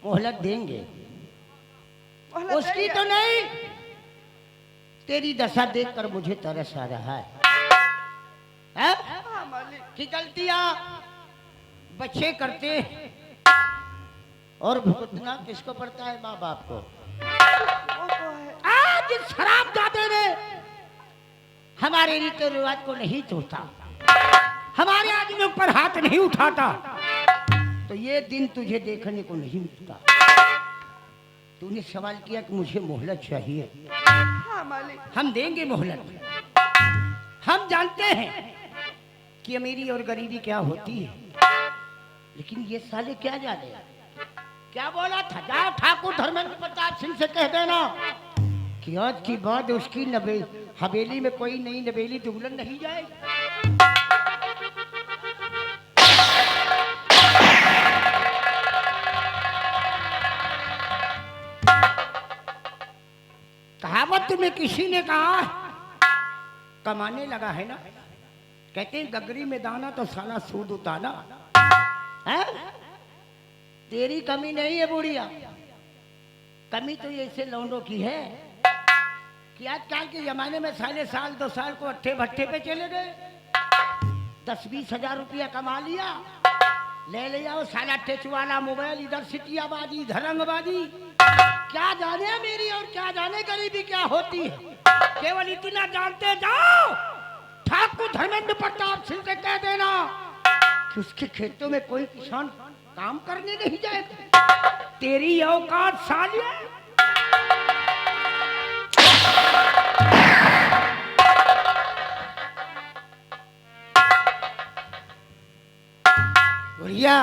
मोहलत देंगे, मोहलत उसकी देंगे। तो नहीं। तेरी दशा देखकर मुझे तरस आ रहा है, हाँ मालिक। कि गलतियां बच्चे करते हैं और भुगतना किसको पड़ता है? माँ बाप को। वो तो है। आज इस शराबजादे ने हमारे रीति रिवाज को नहीं तोड़ता, हमारे आदमियों पर हाथ नहीं उठाता, तो ये दिन तुझे देखने को नहीं मिलता। तूने सवाल किया कि मुझे मोहलत चाहिए। हाँ मालिक। हम देंगे मोहलत। हम जानते हैं कि अमीरी और गरीबी क्या होती है, लेकिन ये साले क्या जाने। क्या बोला था? जाओ ठाकुर धर्मेंद्र प्रताप सिंह से कह देना कि आज की बाद उसकी हवेली में कोई नई नवेली दुल्हन नहीं जाएगी। कहावत में किसी ने कहा, कमाने लगा है ना, कहते हैं गगरी में दाना तो साला सूद उताना है। तेरी कमी नहीं है बुढ़िया, कमी तो ये ऐसे लौंडों की है कि आजकल के जमाने में साले साल 2 साल को अट्ठे भट्ठे पे चले गए, 10-20 हजार रुपया कमा लिया, ले ले जाओ साला टच वाला मोबाइल, इधर सिटियाबाजी इधर रंगबाजी। क्या जाने मेरी और क्या जाने गरीबी क्या होती है। केवल इतना जानते जाओ, ठाकुर धर्मेंद्र प्रताप सिंह से कह देना कि उसके खेतों में कोई किसान काम करने नहीं जाएगा। तेरी औकात सालिया। बुढ़िया,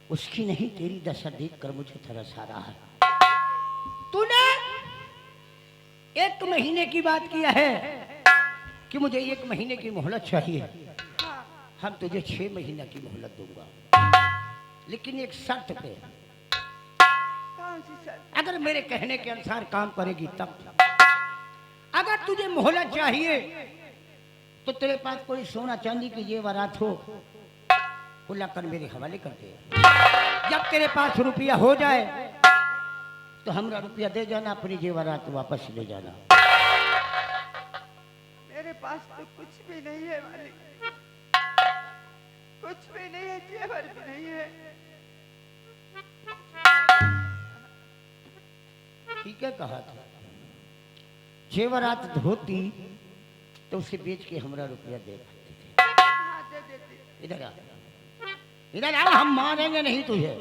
उसकी नहीं, तेरी दशा देखकर मुझे तरस आ रहा है। तूने 1 महीने की बात किया है कि मुझे 1 महीने की मोहलत चाहिए। हम तुझे 6 महीने की मोहलत दूंगा, लेकिन एक शर्त पे। कौन सी शर्त? अगर मेरे कहने के अनुसार काम करेगी तब। अगर तुझे मोहलत चाहिए तो तेरे पास कोई सोना चांदी की जेवरात हो, वो लाकर मेरे हवाले कर दे। जब तेरे पास रुपया हो जाए तो हमरा रुपया दे जाना, अपनी जेवरात वापस ले जाना। मेरे पास तो कुछ भी नहीं है मालिक, कुछ भी नहीं है, जेवर भी नहीं है। ठीक है, कहा था जेवरात होती तो उसे बेच के हमरा रुपया दे देते। हाँ दे देते। इधर आ, इधर आओ, हम मारेंगे नहीं तुझे।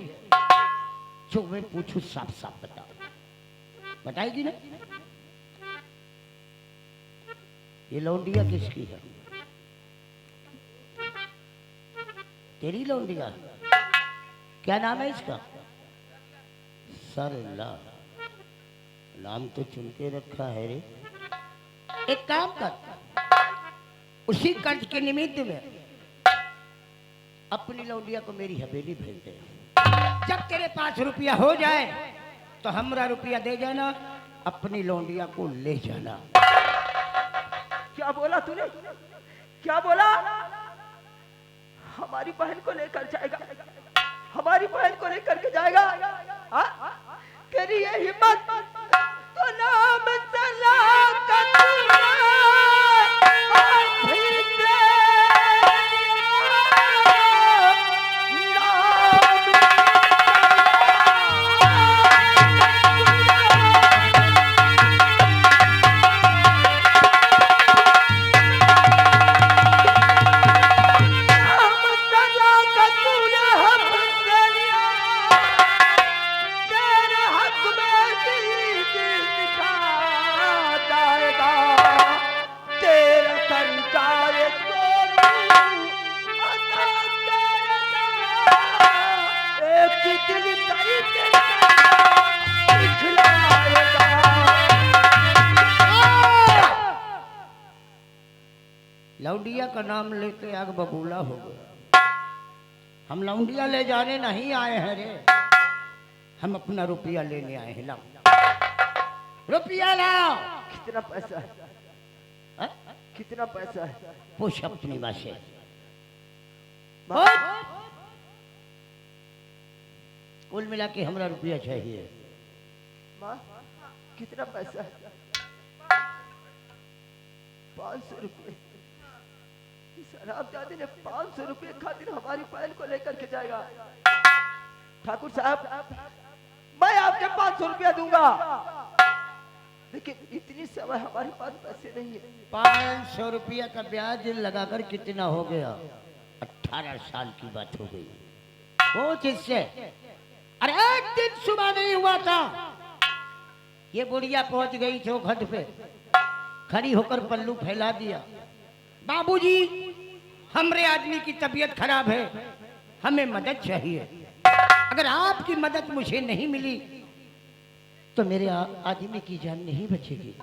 जो मैं पूछू साफ साफ बता, बताएगी ना? ये लौंडिया किसकी है? तेरी लौंडिया? क्या नाम है इसका? सरला। नाम तो चुन के रखा है रे। एक काम कर, उसी कर्ज के निमित्त में अपनी लौंडिया को मेरी हवेली भेज दे। जब तेरे पास रुपया हो जाए तो हमरा रुपया दे जाना, अपनी लौंडिया को ले जाना। क्या बोला तूने? क्या बोला? हमारी बहन को लेकर जाएगा, हमारी बहन को लेकर के जाएगा? हाँ? तेरी ये हिम्मत तो नाम चला लौंडिया का नाम लेते आग बबूला हो गया। हम लौंडिया ले जाने नहीं आए हैं रे, हम अपना रुपया लेने आए हैं। लाओ रुपया, लाओ। कितना पैसा है? हाँ? कितना पैसा है? पूछ अपनी माँ से। कुल मिला के हमरा रुपया चाहिए। माँ कितना पैसा है? 500 रुपये। शराबजादे ने 500 रुपये खातिर हमारी बहन को लेकर के जाएगा। ठाकुर साहब, मैं आपके 500 रुपया दूंगा, लेकिन इतनी समय हमारे पास पैसे नहीं है। 500 रुपया का ब्याज लगाकर कितना हो गया? 18 साल की बात हो गई। वो जिससे अरे एक दिन सुबह नहीं हुआ था, ये बुढ़िया पहुंच गई चौखट पे, खड़ी होकर पल्लू फैला दिया। बाबूजी, हमरे आदमी की तबीयत खराब है, हमें मदद चाहिए। अगर आपकी मदद मुझे नहीं मिली तो मेरे आदमी की जान नहीं बचेगी।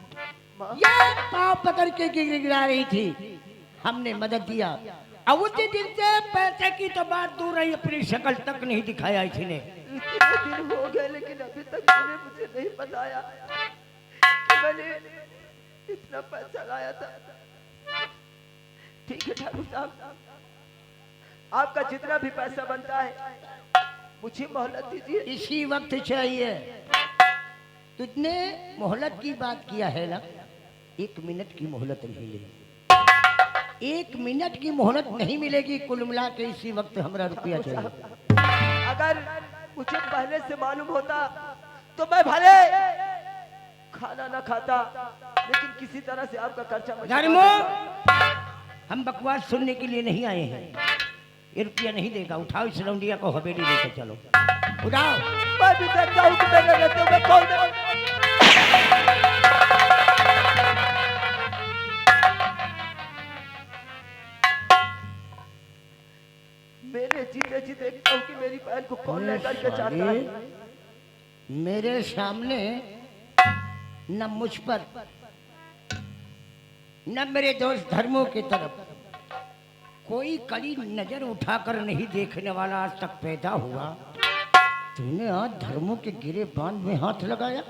ये पाँव पकड़ के गिरा रही थी, हमने मदद दिया। अब उसी दिन से पैसे की तो बात दूर रही, अपनी शक्ल तक नहीं दिखाया इसने। इतने दिन हो गए लेकिन अभी तक मैंने मुझे नहीं बताया कि मैंने इतना पैसा लाया था। ठीक है ठाकुर साहब, आपका जितना भी पैसा बनता है मुझे मोहलत दीजिए। इसी वक्त चाहिए। तुझने मोहलत की बात किया है ना, 1 मिनट की मोहलत नहीं मिलेगी। 1 मिनट की मोहलत नहीं मिलेगी। कुल मिला के इसी वक्त हमारा रुपया चाहिए। अगर मुझे पहले से मालूम होता तो मैं भले खाना ना खाता, लेकिन किसी तरह से आपका खर्चा। हम बकवास सुनने के लिए नहीं आए हैं। ये रुपया नहीं देगा। उठाओ इस लौंडिया को हवेली लेकर चलो। उठाओ। मैं भी देखता हूं कि मेरे रहते हुए कौन है। मेरे जीते जी देखता हूं कि मेरी बहन को कौन लेकर के जाता है। मेरे सामने न मुझ पर न मेरे दोस्त धर्मों की तरफ कोई कड़ी नजर उठाकर नहीं देखने वाला आज तक पैदा हुआ। तूने आज धर्मों के गिरे बांध में हाथ लगाया।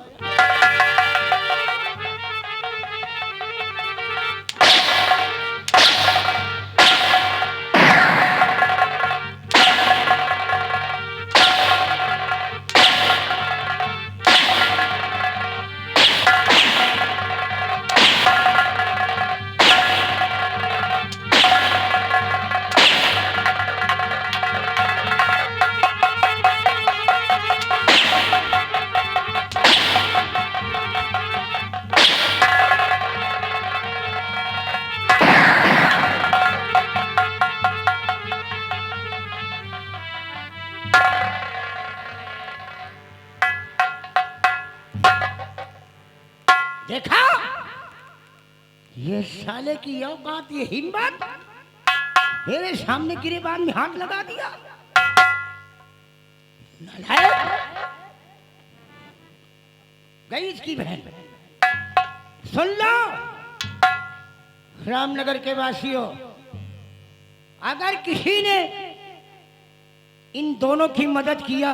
देखा ये साले की औकात, ये हिम्मत, मेरे सामने गिरेबान में हाथ लगा दिया। गई इसकी बहन। सुन लो रामनगर के वासियों, अगर किसी ने इन दोनों की मदद किया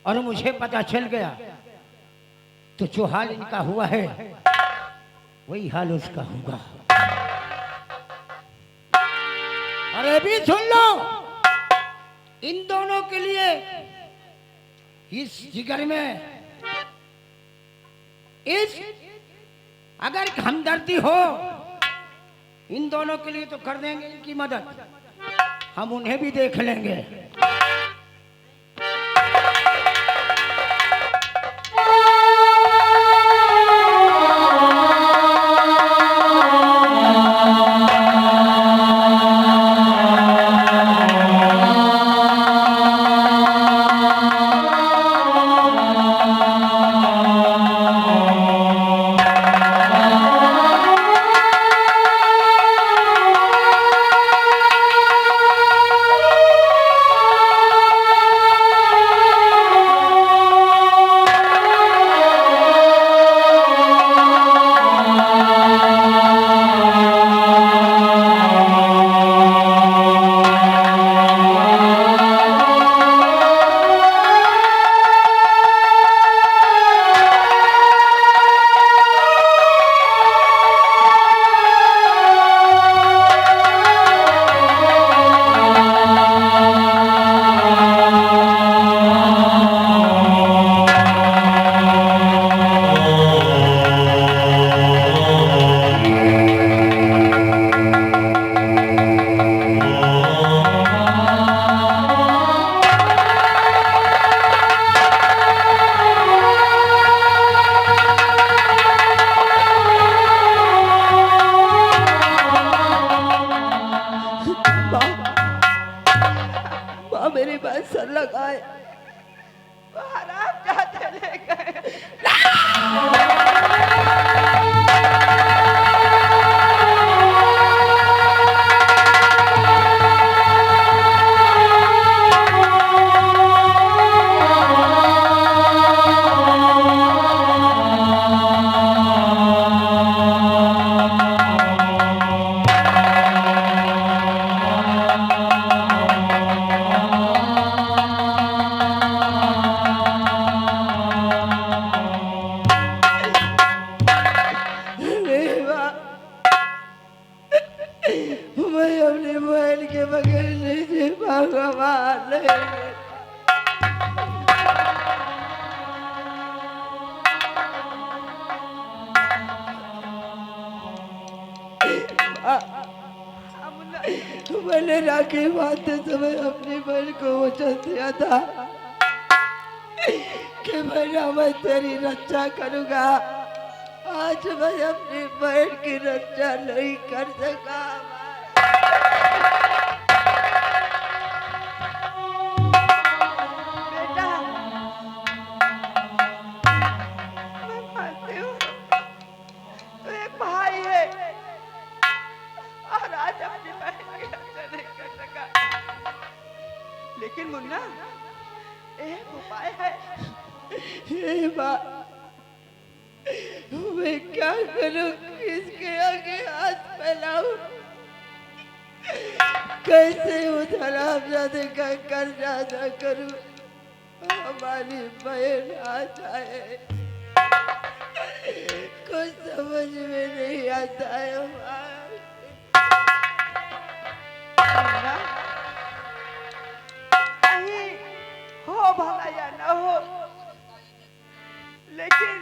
और मुझे पता चल गया तो जो हाल इनका हुआ है वही हाल उसका होगा। और ये भी सुन लो, इन दोनों के लिए इस जिगर में इस अगर हमदर्दी हो इन दोनों के लिए तो कर देंगे इनकी मदद, हम उन्हें भी देख लेंगे। मेरी बात सर लगाए, वो हराम जाते ले गए। मैं अपनी बहन के बगैर नहीं जी पाऊंगा मां, नहीं। मैंने राखी बांधते समय अपनी बहन को वचन दिया था कि मैं तेरी रक्षा करूंगा। आज मैं अपनी बहन की रक्षा नहीं कर सका। बेटा, मैं मानती हूँ तू एक भाई है और आज अपनी बहन की रक्षा नहीं कर सका, लेकिन मुन्ना एक उपाय है। ये बात मैं क्या करूं, किसके आगे हाथ फैलाऊं, कैसे उधर हरामजादे का कर्जा अदा करूं, हमारी बहन आ जाए, कुछ समझ में नहीं आता है। नहीं हो भला या ना हो, लेकिन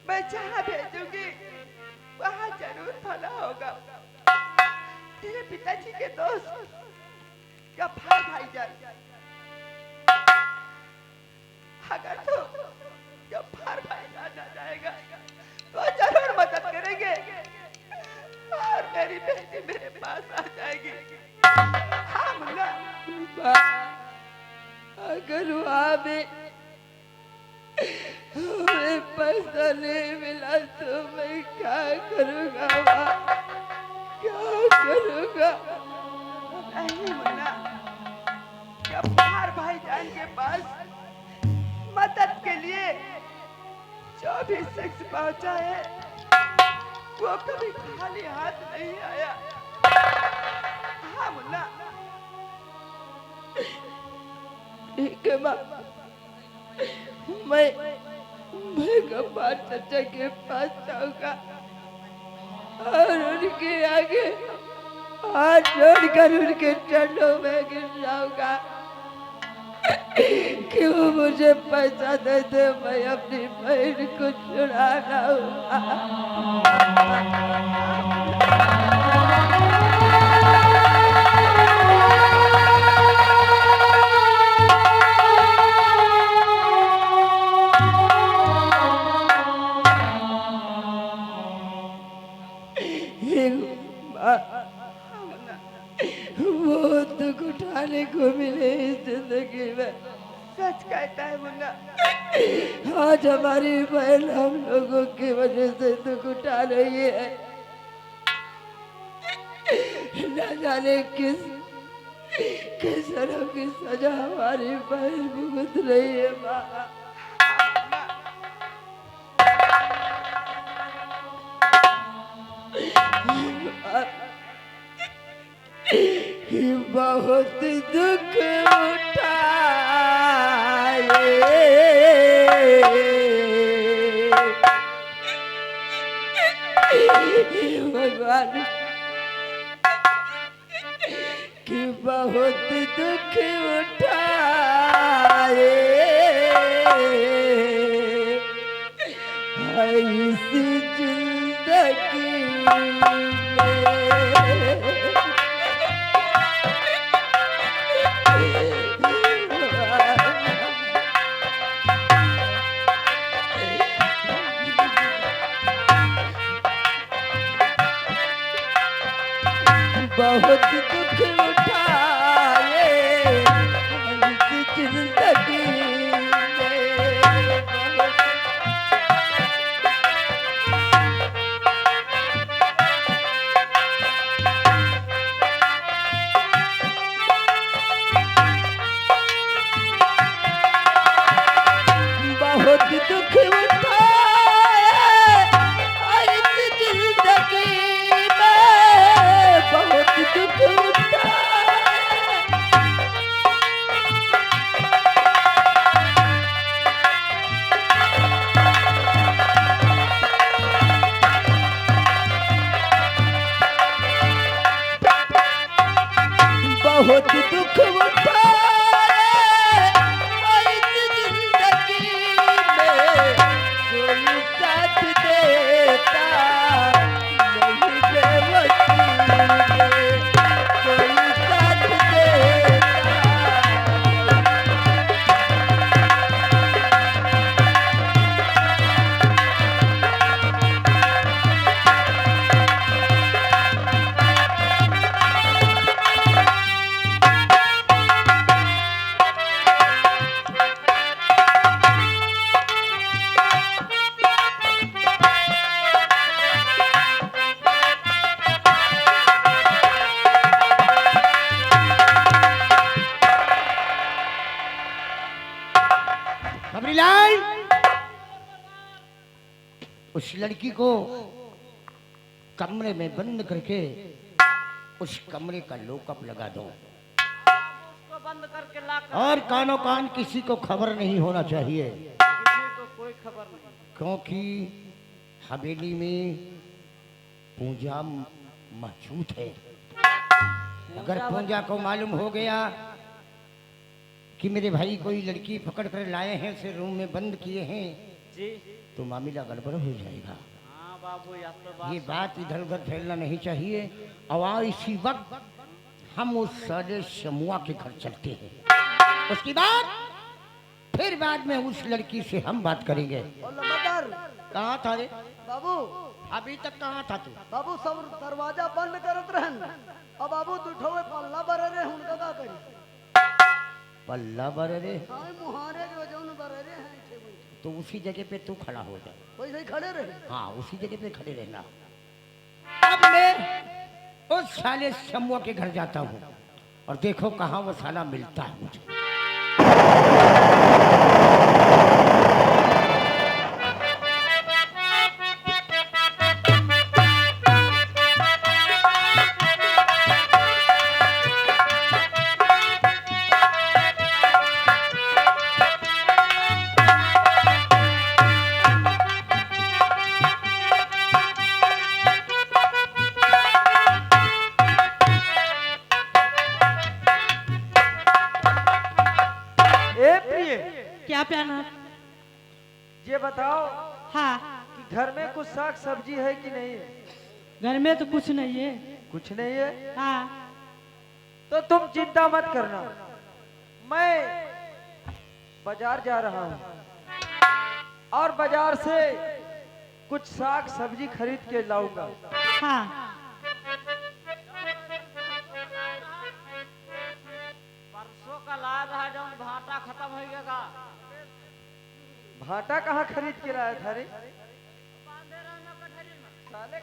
मैं जहाँ भेजूंगी वहाँ जरूर भला होगा। तेरे पिताजी के दोस्त गफ्फार भाईजान, अगर तो गफ्फार भाईजान आ जाएगा तो जरूर मदद करेंगे और मेरी बेटी मेरे पास आ जाएगी। हाँ मुन्ना, अगर वहाँ में हमें पैसा नहीं मिला तो मैं क्या करूँगा, क्या करूँगा? नहीं मुन्ना, गफ्फार भाईजान के पास मदद के लिए जो भी शख्स पहुंचा है वो कभी खाली हाथ नहीं आया। हाँ मुन्ना, ठीक है माँ, मैं गफ्फार चाचा के पास जाऊंगा और उनके आगे हाथ जोड़कर उनके चरणों में गिर जाऊंगा कि वो मुझे पैसा दे दे, मैं अपनी बहन को छुड़ा लाऊंगा। वो दुख उठाने को मिले इस जिंदगी में, सच कहता है मुन्ना। आज हमारी बहन हम लोगों की वजह से दुख उठा रही है, न जाने किस तरह की सजा हमारी बहन भुगत रही है माँ। बहुत दुख उठाए भगवान, कि बहुत दुख उठाए इसी जिंदगी में। बहुत दुख उठाए खबरीलाल, उस लड़की को कमरे में बंद करके उस कमरे का लॉकअप लगा दो उसको बंद करके ला कर और कानों कान किसी को खबर नहीं होना चाहिए, किसी को कोई खबर नहीं। क्योंकि हवेली में पूजा मौजूद है। अगर पूजा को मालूम हो गया कि मेरे भाई कोई लड़की पकड़ कर लाए हैं, उसे रूम में बंद किए हैं, जी तो मामला गड़बड़ हो जाएगा। हाँ बाबू, या तो ये बात इधर उधर फैलना नहीं चाहिए। और इसी वक्त हम उस सारे समूह के घर चलते हैं। उसके बाद फिर बाद में उस लड़की से हम बात करेंगे। और लंबादार कहाँ था रे? बाबू, अभी तक कहाँ था तू? बाबू सब दरवाजा बंद करत रहन। अब बाबू दुठोवे पल्ला बरे रे हुनका का करी। पल्ला बर रे, हां मुहारे के वजह न बरे रे हैं थे वही। तो उसी जगह पे तू खड़ा हो जा। वैसे ही खड़े रहे। हाँ, उसी जगह पे खड़े रहना। अब मैं उस साले समूह के घर जाता हूँ और देखो कहाँ वो साला मिलता है मुझे। ए प्रिय, क्या प्याना? ये बताओ हाँ, कि घर में कुछ साग सब्जी है कि नहीं है? घर में तो कुछ नहीं है। कुछ नहीं है हाँ, तो तुम चिंता मत करना, मैं बाजार जा रहा हूँ और बाजार से कुछ साग सब्जी खरीद के लाऊंगा। हाँ, परसों का लाया रहा जौन भाटा खत्म हो गया। भाटा कहाँ खरीद के लाया था रे? साले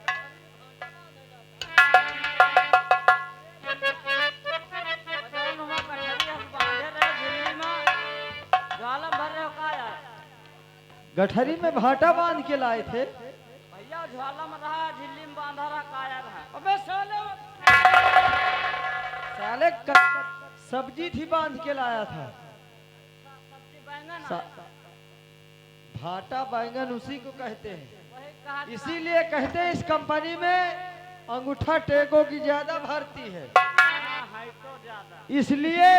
जौन हुआ कटहरी हम बांधे रहे झिल्ली में, ज्वालम भर रहे हो का यार? गठरी में भाटा बांध के लाए थे। भैया ज्वाला में रहा, झिल्ली में बांधा रहा, का यार है? अबे साले साले सब्जी थी बांध के लाया था। सब्जी बैंगन सा- भाटा बैंगन उसी को कहते हैं। वही कहा था। इसीलिए कहते हैं इस कंपनी में अंगूठा टेको की ज्यादा भरती है। हाँ, है तो ज्यादा। इसलिए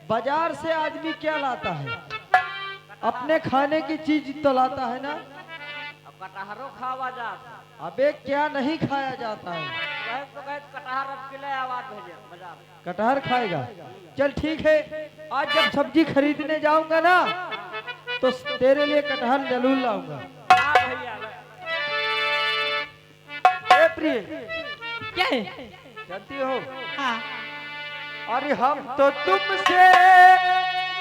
बाजार से आदमी क्या लाता है? अपने खाने की चीज तो लाता है ना। अब कटहरो खावा जाता। अबे क्या नहीं खाया जाता है? कहे तो कहे कटहर अब किले आवाज भेजे बाजार। कटहर खाएगा? चल ठीक है, आज जब सब्जी खरीदने जाऊंगा ना तो तेरे लिए कटहर जरूर लाऊंगा। हाँ भैया। ए प्रिय, क्या है? जानती हो, हाँ, अरे हम तो तुमसे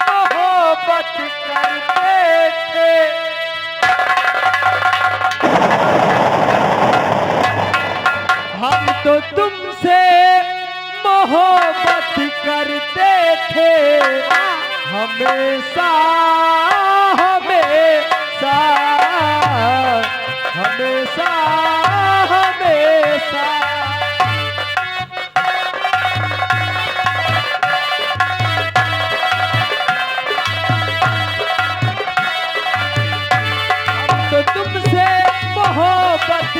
मोहब्बत करते थे, हम तो तुमसे मोहब्बत करते थे, हमेशा हमेशा हमेशा हमेशा। हम तो तुमसे मोहब्बत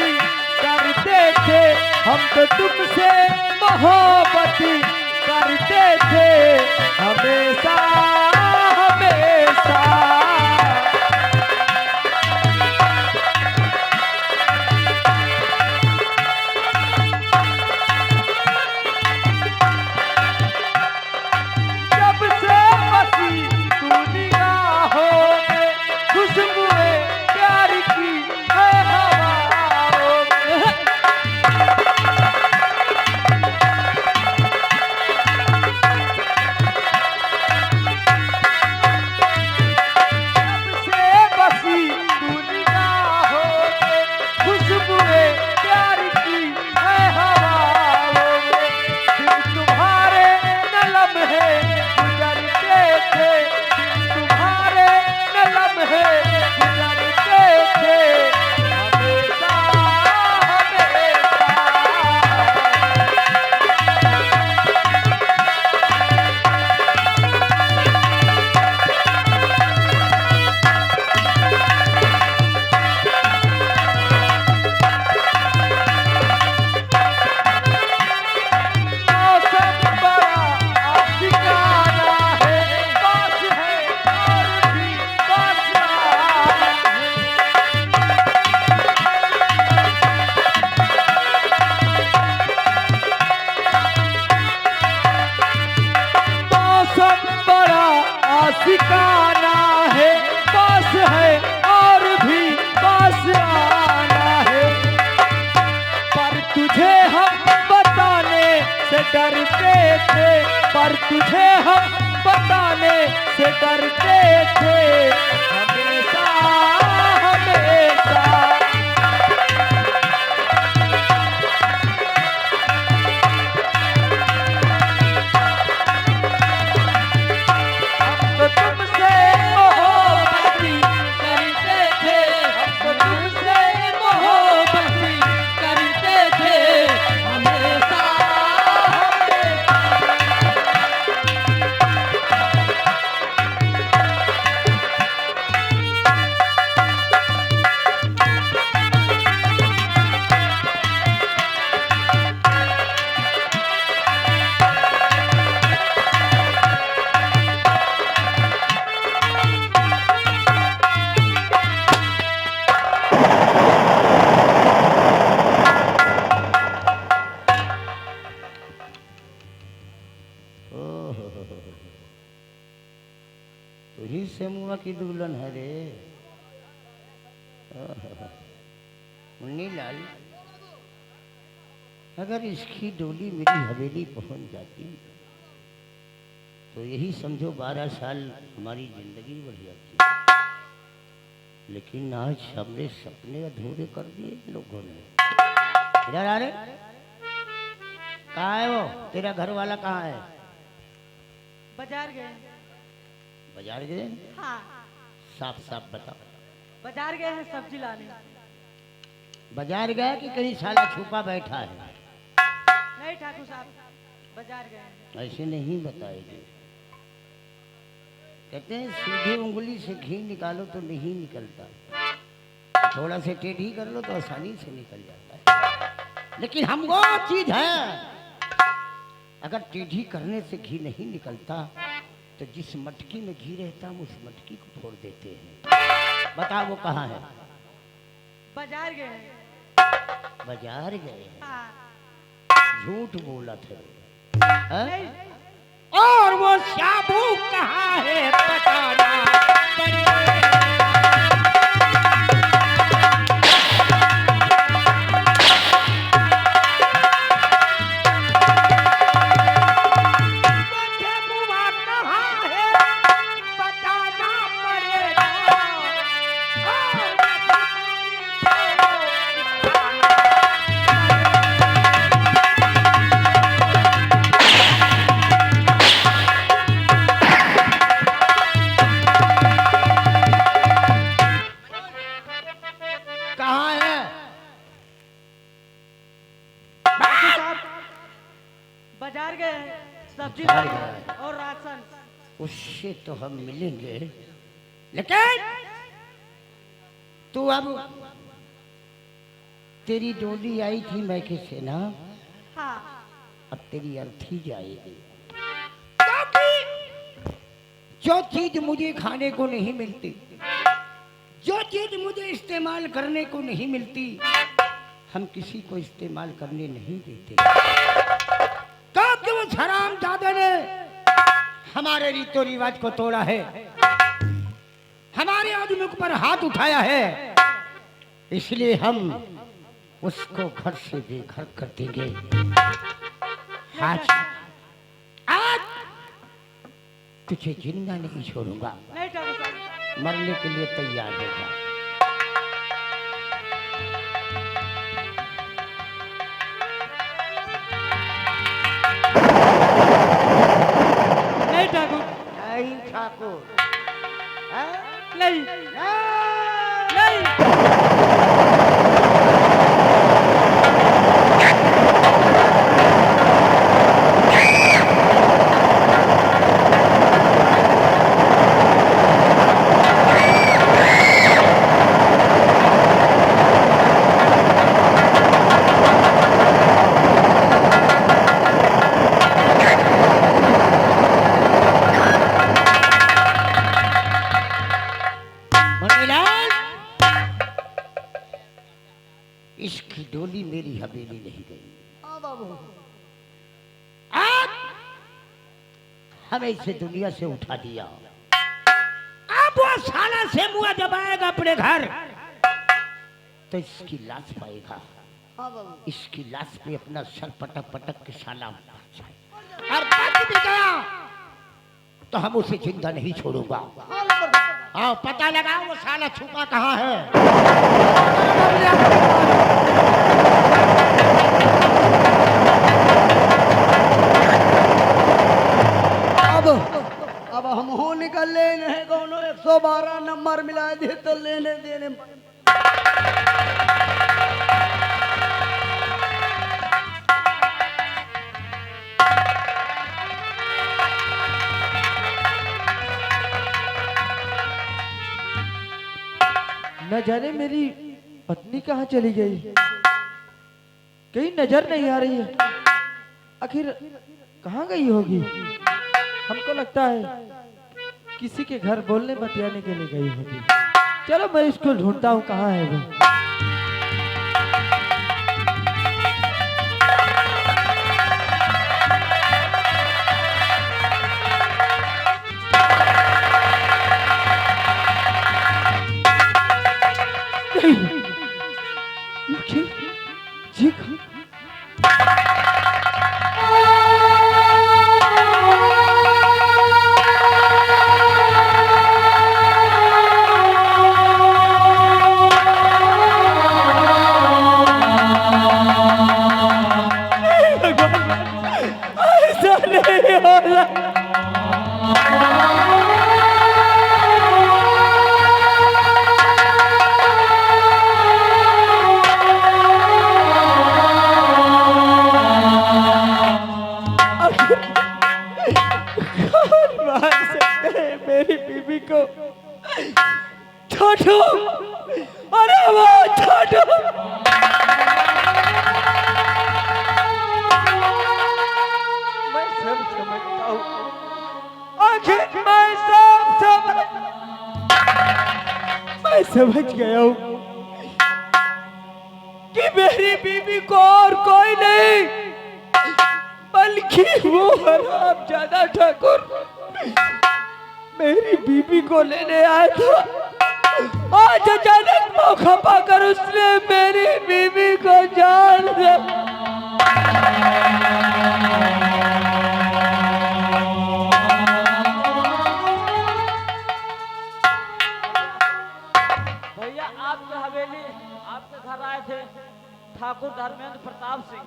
करते थे, हम तो तुमसे मोहब्बत करते थे, हमेशा हमेशा। जब से बसी तू निगाहों में, खुशबुए प्यार की है हवाओं में। सिखाना है, पास है और भी पास आना है। पर तुझे हम बताने से डरते थे, पर तुझे हम बताने से डरते थे, हमेशा हमेशा। हम तो तुमसे मोहब्बत करते थे, हम तो तुमसे मोहब्बत करते थे, हमेशा तू ही से मुआ की दुल्हन है रे। मुन्नी लाल, अगर इसकी डोली मेरी हवेली पहुंच जाती तो यही समझो 12 साल हमारी जिंदगी बढ़ जाती। लेकिन आज हमने सपने अधूरे कर दिए इन लोगों ने। इधर आ रे, कहाँ है वो तेरा घर वाला? कहाँ है? बाजार गए। बाजार गए? हाँ, साफ साफ बताओ। बाजार गए हैं सब्जी लाने। बाजार गया कि कहीं साला छुपा बैठा है? नहीं ठाकुर साहब, बाजार गए हैं। ऐसे नहीं बताएगी। कहते हैं सीधी उंगली से घी निकालो तो नहीं निकलता, थोड़ा से टेढ़ी कर लो तो आसानी से निकल जाता है। लेकिन हम वो चीज है, अगर टेढ़ी करने से घी नहीं निकलता तो जिस मटकी में घी रहता हम उस मटकी को फोड़ देते हैं। बताओ वो कहाँ है? बाजार गए हैं। बाजार गए? हाँ। झूठ बोला था। नहीं, और वो शाबू कहाँ है बताना पड़ेगा। बाजार गए हैं सब्जी बाजार लाने गए। और राशन। उससे तो हम मिलेंगे, लेकिन तू अब तेरी डोली आई थी मैके से ना, हाँ। अब तेरी अर्थी जाएगी। क्योंकि जो चीज मुझे खाने को नहीं मिलती, जो चीज मुझे इस्तेमाल करने को नहीं मिलती, हम किसी को इस्तेमाल करने नहीं देते। क्योंकि वो हरामजादे ने हमारे रीतो रिवाज को तोड़ा है, हमारे आदमियों पर हाथ उठाया है, इसलिए हम उसको घर से बेघर कर देंगे। आज आज तुझे जिंदा नहीं छोड़ूंगा, नहीं ठाकुर साहब। मरने के लिए तैयार होगा। नहीं ठाकुर, नहीं ठाकुर, नहीं नहीं। नहीं। मणिलाल, इसकी डोली मेरी हवेली नहीं गई। आज हमें इसे दुनिया से उठा दिया, साला से मुआ जब आएगा अपने घर तो इसकी लाश पाएगा। हाँ बाबू। इसकी लाश पे अपना सर पटक पटक के साला मर जाए। और बच भी गया तो हम उसे जिंदा नहीं छोड़ूंगा। हाँ लंबरदार। आओ पता लगाओ वो साला छुपा कहाँ है। अब हम हो निकल लेने हैं कौनो 112 नंबर मिला दे तो लेने देने। न जाने मेरी पत्नी कहाँ चली गई, कहीं नजर नहीं आ रही है। आखिर कहाँ गई होगी? हमको लगता है किसी के घर बोलने बतियाने के लिए गई होगी। चलो मैं इसको ढूंढता हूँ कहाँ है वो। जी मेरी बीबी को छोटू, अरे वो छोटू, मैं सब समझता हूँ। आखिर मैं समझ गया हूँ कि मेरी बीबी को और कोई नहीं बल्कि वो हरामजादा ठाकुर मेरी बीबी को लेने आया था। आज अचानक मौका पाकर उसने मेरी बीबी को जान दिया। भैया आपके हवेली आपके घर आए थे ठाकुर धर्मेंद्र प्रताप सिंह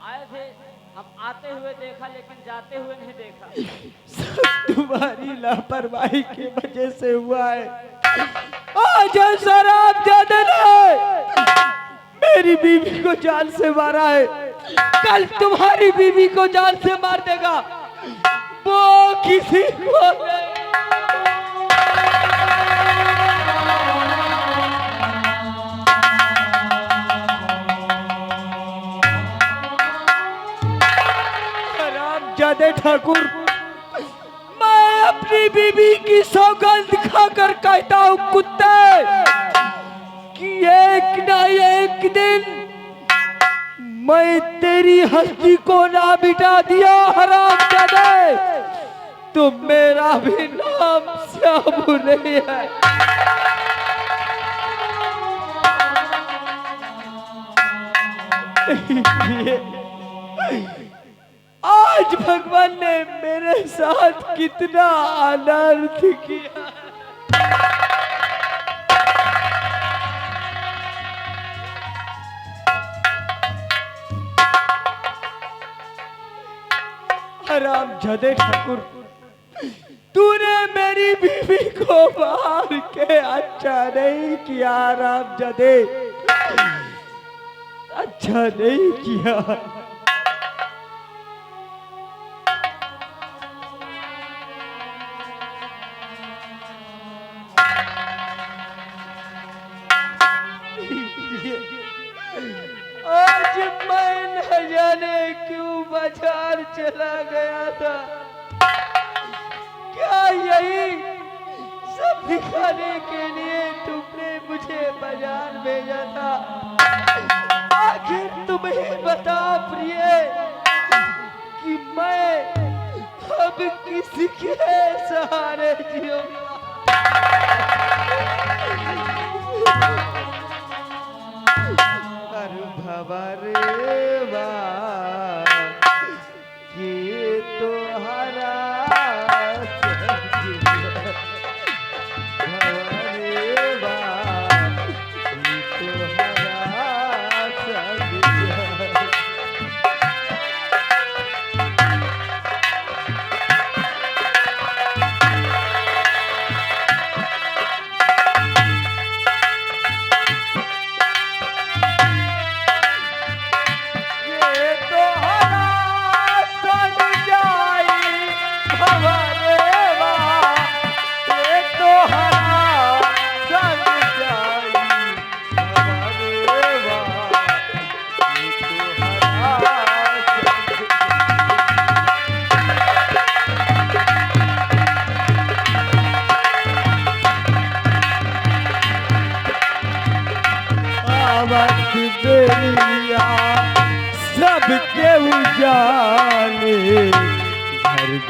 आए थे। हम आते हुए देखा लेकिन जाते हुए नहीं देखा। सब तुम्हारी लापरवाही की वजह से हुआ है। आज शराब ज्यादा ने मेरी बीवी को जान से मारा है, कल तुम्हारी बीवी को जान से मार देगा। वो किसी को नहीं। हरामजादे ठाकुर, मैं अपनी बीबी की सौगंध खाकर कहता हूँ कुत्ते कि एक ना एक दिन मैं तेरी हस्ती को ना मिटा दिया हरामजादे, तो मेरा भी नाम श्यामू नहीं है। आज भगवान ने मेरे साथ कितना अनर्थ किया। हरामजादे ठाकुर, तूने मेरी बीवी को मार के अच्छा नहीं किया। हरामजादे, अच्छा नहीं किया। आज मैं न जाने क्यों बाजार चला गया था। क्या यही सब दिखाने के लिए तुमने मुझे बाजार भेजा था? आखिर तुम्हें बता प्रिय कि मैं अब किसके सहारे जीऊंगा।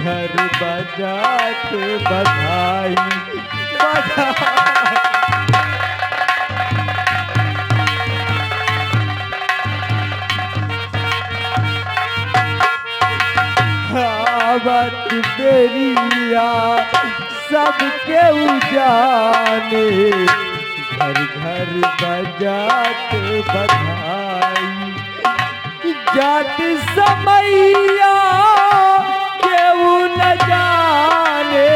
घर बजात बधाई बधाई। आवत बेरिया सबके उजाने घर घर बजात बधाई। जात समैया केहू न जाने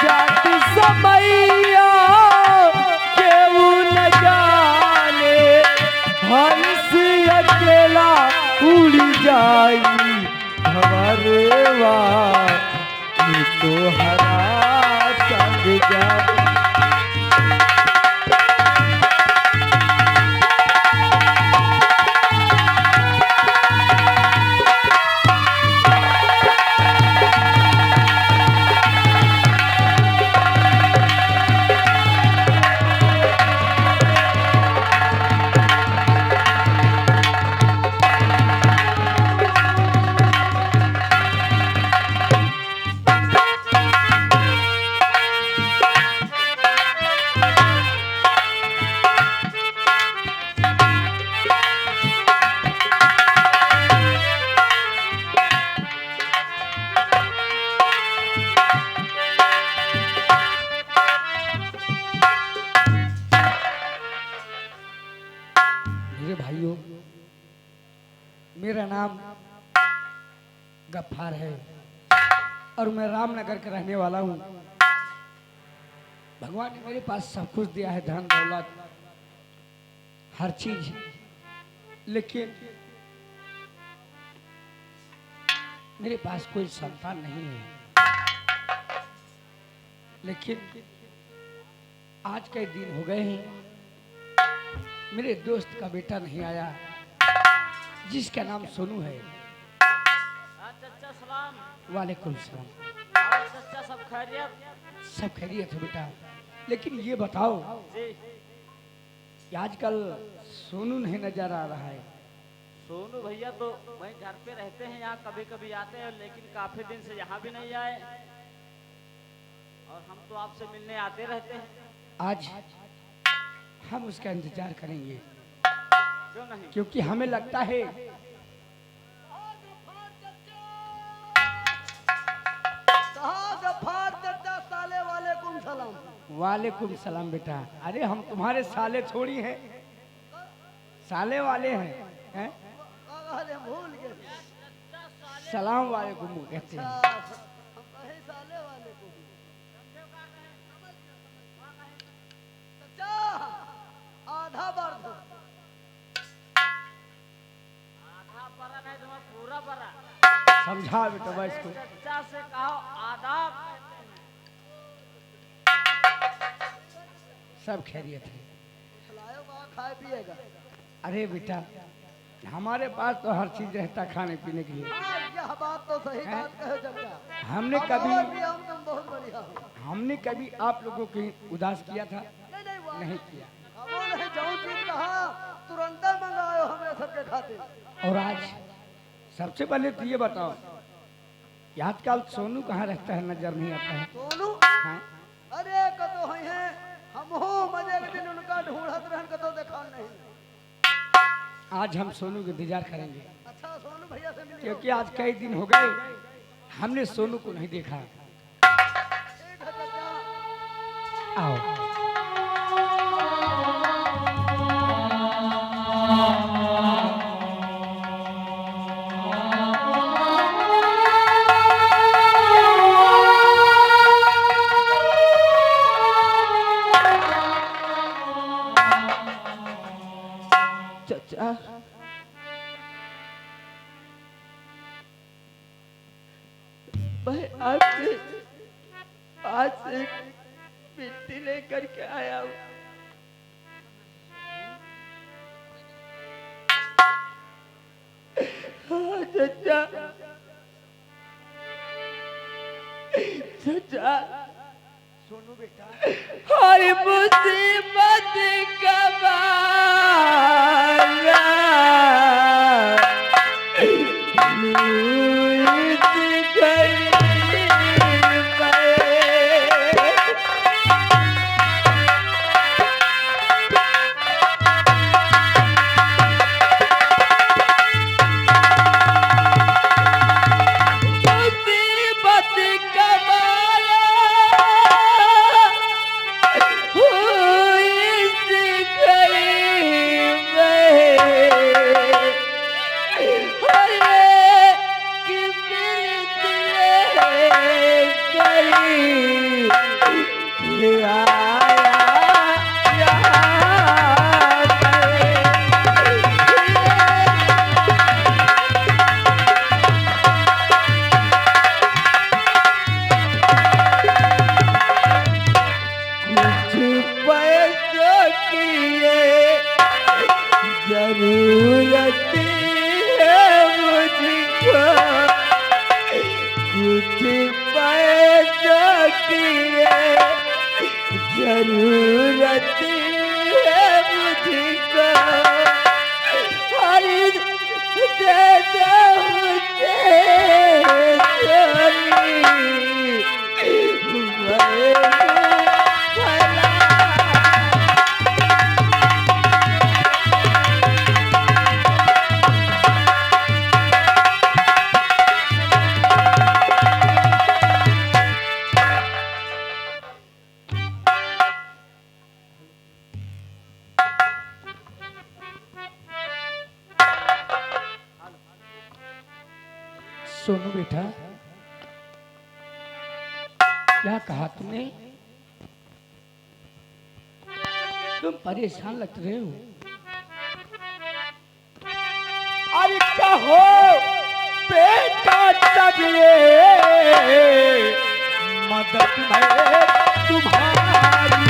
जात समैया केहू न जाने हंस अकेला उड़ जाई भंवरवा तो हरा संग जा। मेरे भाइयों, मेरा नाम गफ्फार है और मैं रामनगर का रहने वाला हूँ। भगवान ने मेरे पास सब कुछ दिया है, धन दौलत हर चीज, लेकिन मेरे पास कोई संतान नहीं है। लेकिन आज के दिन हो गए हैं, मेरे दोस्त का बेटा नहीं आया जिसका नाम सोनू है। चाचा सलाम। वालेकुम सलाम। और चाचा सब खैरियत? सब खैरियत है बेटा, लेकिन ये बताओ जी। कि आजकल सोनू नहीं नजर आ रहा है। सोनू भैया तो वहीं घर पे रहते हैं, यहाँ कभी कभी आते हैं, लेकिन काफी दिन से यहाँ भी नहीं आए और हम तो आपसे मिलने आते रहते हैं। आज हम उसका इंतजार करेंगे, क्यों नहीं? क्योंकि हमें लगता है साले वालेकुम सलाम। वालेकुम सलाम बेटा। अरे हम तुम्हारे साले थोड़ी हैं, साले वाले हैं, अरे भूल गए। सलाम वालेकुम कहते हैं। साले वालेकुम। आधा बार दो। आधा परा नहीं तुम्हारा पूरा परा। समझा बेटा बस को। चाचा से कहो आदाब कहते हैं। सब खैरियत है। खिलाओ का खाए पिएगा। अरे बेटा हमारे पास तो हर चीज रहता खाने पीने के लिए। यह बात तो सही बात कहे चाचा। हमने कभी हम तुम बहुत बढ़िया हो। हमने कभी आप लोगों को उदास किया था? नहीं नहीं किया। वो नहीं जो चीज कहा तुरंत मंगाओ हमें सबके खातिर। और आज सबसे पहले तो ये बताओ कि आजकल सोनू कहाँ रहता है, नजर नहीं आता है। सोनू हाँ? अरे कतो है हम हो मजे के दिन उनका ढूंढत रहन कतो देखा नहीं। आज हम सोनू का इंतजार करेंगे, अच्छा सोनू भैया से मिलिए। क्योंकि आज कई दिन हो गए हमने सोनू को नहीं देखा। ठीक है चाचा। आओ। चाचा मैं आपसे आज से मिट्टी लेकर के आया हूँ। हाँ, चाचा चाचा सोनू बेटा हर मुसीबत का मारा लूट गई। के आया यहाँ पे। कुछ पैसों की ये जरूरत है मुझको, कुछ पैसों की ये जरूरत है मुझको, हरी दे दो मुझे सोनी, सोनू बेटा, क्या कहा तुमने? तुम परेशान लग रहे हो। अरे कहो बेटा तबिए मदद में तुम्हारी,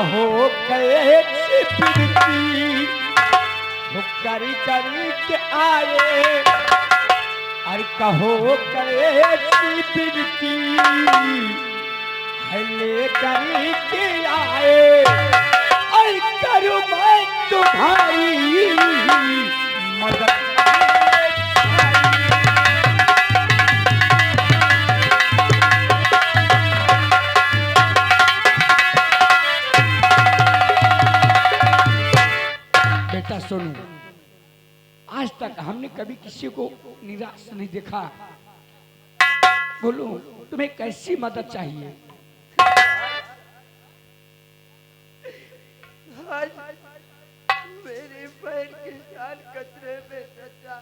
हो गए फिरती करी करी के आए, अरे कहो गए फिरती ले करी के आए, अरे करूँ मैं तुम्हारी मदद। बेटा सुनो, आज तक हमने कभी किसी को निराश नहीं देखा। बोलो तुम्हें कैसी मदद चाहिए? आज मेरी बहन की जान खतरे में चाचा,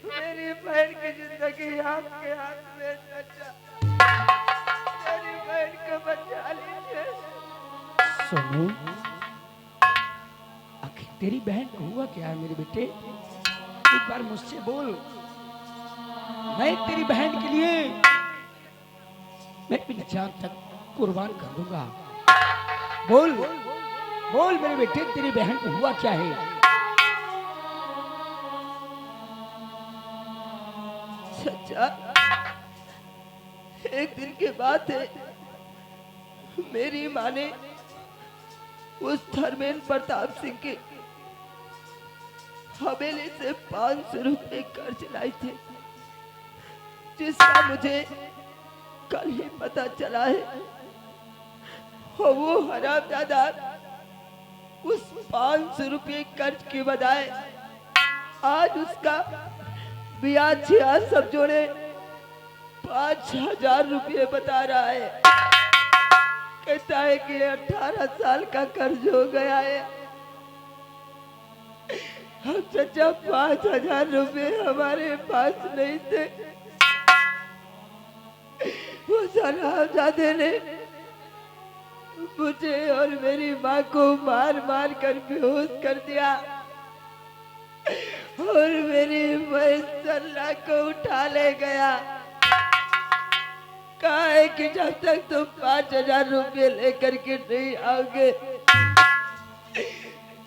मेरी बहन की जिंदगी आपके हाथ में चाचा, मेरी बहन को बचा लीजिए। सुनो, आखिर तेरी बहन को हुआ क्या है मेरे बेटे? एक बार मुझसे बोल, मैं तेरी बहन के लिए मैं अपनी जान तक कुर्बान कर दूंगा। बोल बोल मेरे बेटे, तेरी बहन को हुआ क्या है? सच्चा, एक दिन की बात है, मेरी माँ ने उस धर्मेंद्र प्रताप सिंह के हवेली से 500 रुपए कर्ज लाई थे, जिसका मुझे कल ही पता चला है। और वो हरामजादा उस 500 रुपए कर्ज के बजाय आज उसका ब्याज सब जोड़े 5000 रुपये बता रहा है। कहता है कि 18 साल का कर्ज हो गया है। हम चाचा 5000 रुपये हमारे पास नहीं थे। वो हरामजादे ने मुझे और मेरी माँ को मार मार कर बेहोश कर दिया और मेरी मैसल्ला को उठा ले गया। कहा है कि जब तक तुम 5000 रुपये लेकर के नहीं आओगे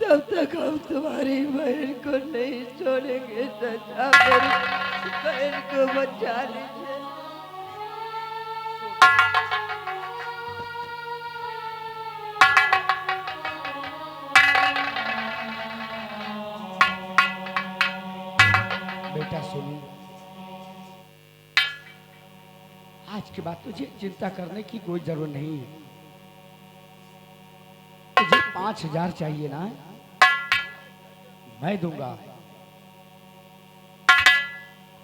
तब तक हम तुम्हारी बहन को नहीं छोड़ेंगे। चाचा मेरी बहन को बचा लीजिए। उसके बाद तुझे चिंता करने की कोई जरूरत नहीं है। तुझे 5,000 चाहिए ना, मैं दूंगा।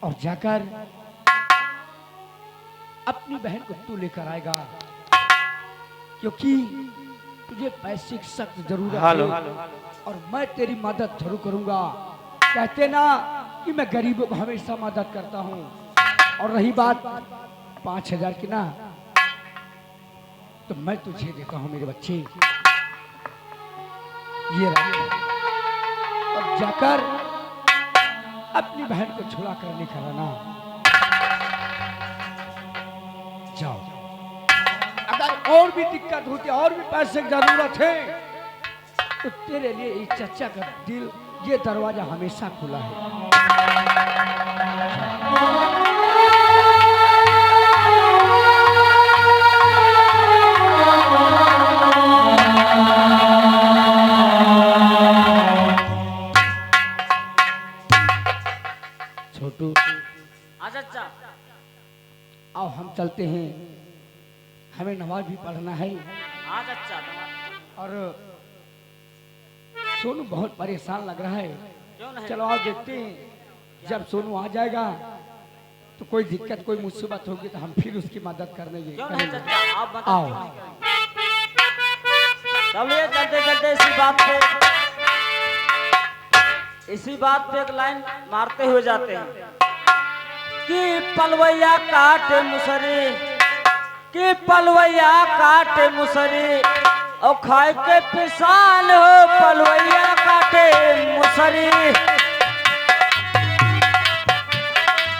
और जाकर अपनी बहन को तू लेकर आएगा, क्योंकि तुझे पैसे की सख्त जरूरत है और मैं तेरी मदद जरूर करूंगा। कहते ना कि मैं गरीबों को हमेशा मदद करता हूं। और रही बात 5,000 की ना, तो मैं तुझे देता हूं मेरे बच्चे, ये रख। और जाकर अपनी बहन को छुड़ा कर लेकर आना। जाओ। अगर और भी दिक्कत होती, और भी पैसे की जरूरत है, तो तेरे लिए इस चचा का दिल, ये दरवाजा हमेशा खुला है। छोटू, अच्छा अच्छा, आओ हम चलते हैं, हमें नमाज भी पढ़ना है। आज अच्छा। और सोनू बहुत परेशान लग रहा है। क्यों नहीं? चलो आओ देखते हैं, जब सोनू आ जाएगा तो कोई दिक्कत, कोई मुसीबत होगी तो हम फिर उसकी मदद करने क्यों नहीं करेंगे। चाचा, आप मदद आओ। क्यों नहीं करेंगे? चलिए चलते चलते इसी बात पे एक लाइन मारते हुए जाते हैं कि पलवैया काटे मुसरी, कि पलवैया काटे मुसरी, और खाए के पिसान हो पलवैया काटे मुसरी।